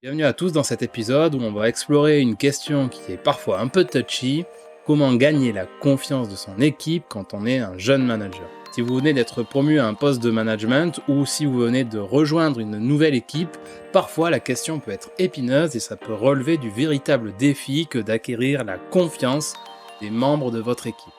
Bienvenue à tous dans cet épisode où on va explorer une question qui est parfois un peu touchy, comment gagner la confiance de son équipe quand on est un jeune manager. Si vous venez d'être promu à un poste de management ou si vous venez de rejoindre une nouvelle équipe, parfois la question peut être épineuse et ça peut relever du véritable défi que d'acquérir la confiance des membres de votre équipe.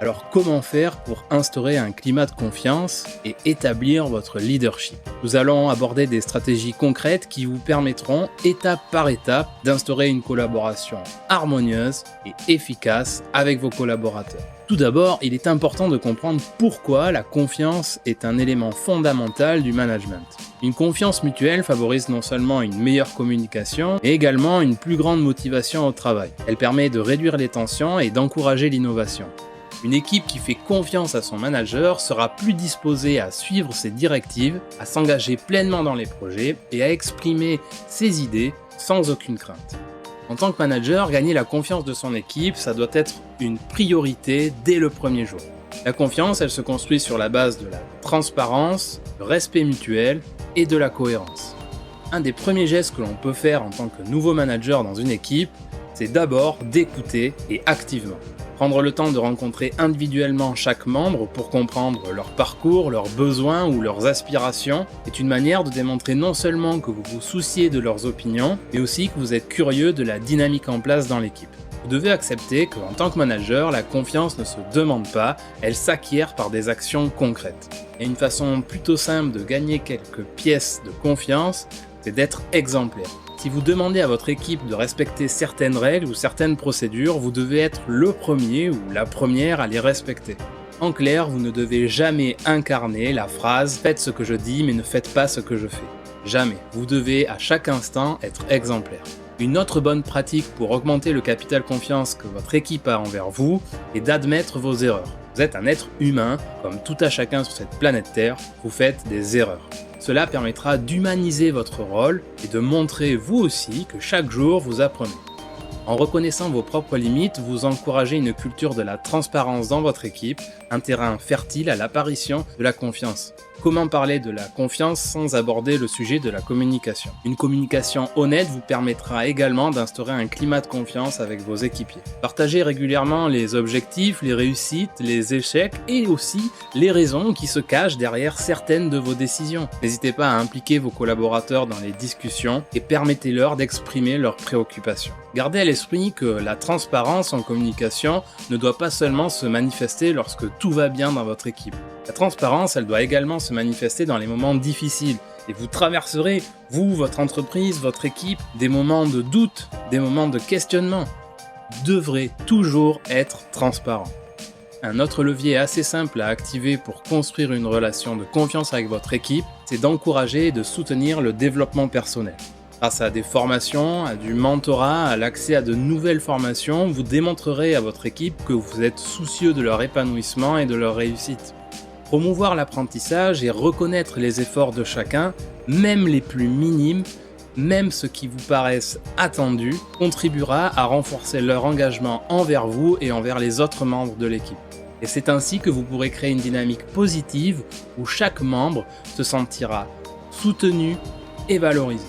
Alors comment faire pour instaurer un climat de confiance et établir votre leadership? Nous allons aborder des stratégies concrètes qui vous permettront, étape par étape, d'instaurer une collaboration harmonieuse et efficace avec vos collaborateurs. Tout d'abord, il est important de comprendre pourquoi la confiance est un élément fondamental du management. Une confiance mutuelle favorise non seulement une meilleure communication, mais également une plus grande motivation au travail. Elle permet de réduire les tensions et d'encourager l'innovation. Une équipe qui fait confiance à son manager sera plus disposée à suivre ses directives, à s'engager pleinement dans les projets et à exprimer ses idées sans aucune crainte. En tant que manager, gagner la confiance de son équipe, ça doit être une priorité dès le premier jour. La confiance, elle se construit sur la base de la transparence, le respect mutuel et de la cohérence. Un des premiers gestes que l'on peut faire en tant que nouveau manager dans une équipe, c'est d'abord d'écouter et activement. Prendre le temps de rencontrer individuellement chaque membre pour comprendre leur parcours, leurs besoins ou leurs aspirations est une manière de démontrer non seulement que vous vous souciez de leurs opinions, mais aussi que vous êtes curieux de la dynamique en place dans l'équipe. Vous devez accepter qu'en tant que manager, la confiance ne se demande pas, elle s'acquiert par des actions concrètes. Et une façon plutôt simple de gagner quelques pièces de confiance, c'est d'être exemplaire. Si vous demandez à votre équipe de respecter certaines règles ou certaines procédures, vous devez être le premier ou la première à les respecter. En clair, vous ne devez jamais incarner la phrase « faites ce que je dis mais ne faites pas ce que je fais ». Jamais. Vous devez à chaque instant être exemplaire. Une autre bonne pratique pour augmenter le capital confiance que votre équipe a envers vous est d'admettre vos erreurs. Vous êtes un être humain, comme tout à chacun sur cette planète Terre, vous faites des erreurs. Cela permettra d'humaniser votre rôle et de montrer vous aussi que chaque jour vous apprenez. En reconnaissant vos propres limites, vous encouragez une culture de la transparence dans votre équipe, un terrain fertile à l'apparition de la confiance. Comment parler de la confiance sans aborder le sujet de la communication? Une communication honnête vous permettra également d'instaurer un climat de confiance avec vos équipiers. Partagez régulièrement les objectifs, les réussites, les échecs et aussi les raisons qui se cachent derrière certaines de vos décisions. N'hésitez pas à impliquer vos collaborateurs dans les discussions et permettez-leur d'exprimer leurs préoccupations. Gardez à l'esprit que la transparence en communication ne doit pas seulement se manifester lorsque tout va bien dans votre équipe. La transparence, elle doit également se manifester dans les moments difficiles. Et vous traverserez, vous, votre entreprise, votre équipe, des moments de doute, des moments de questionnement. Vous devrez toujours être transparent. Un autre levier assez simple à activer pour construire une relation de confiance avec votre équipe, c'est d'encourager et de soutenir le développement personnel. Grâce à des formations, à du mentorat, à l'accès à de nouvelles formations, vous démontrerez à votre équipe que vous êtes soucieux de leur épanouissement et de leur réussite. Promouvoir l'apprentissage et reconnaître les efforts de chacun, même les plus minimes, même ceux qui vous paraissent attendus, contribuera à renforcer leur engagement envers vous et envers les autres membres de l'équipe. Et c'est ainsi que vous pourrez créer une dynamique positive où chaque membre se sentira soutenu et valorisé.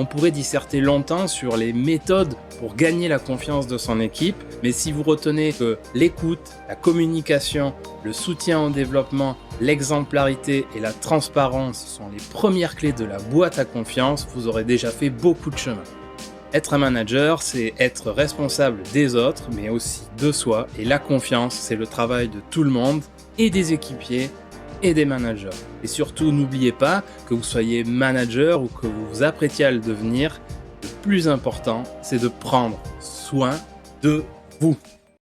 On pourrait disserter longtemps sur les méthodes pour gagner la confiance de son équipe, mais si vous retenez que l'écoute, la communication, le soutien au développement, l'exemplarité et la transparence sont les premières clés de la boîte à confiance, vous aurez déjà fait beaucoup de chemin. Être un manager, c'est être responsable des autres, mais aussi de soi, et la confiance, c'est le travail de tout le monde, et des équipiers, et des managers. Et surtout, n'oubliez pas que vous soyez manager ou que vous vous apprêtiez à le devenir, le plus important, c'est de prendre soin de vous.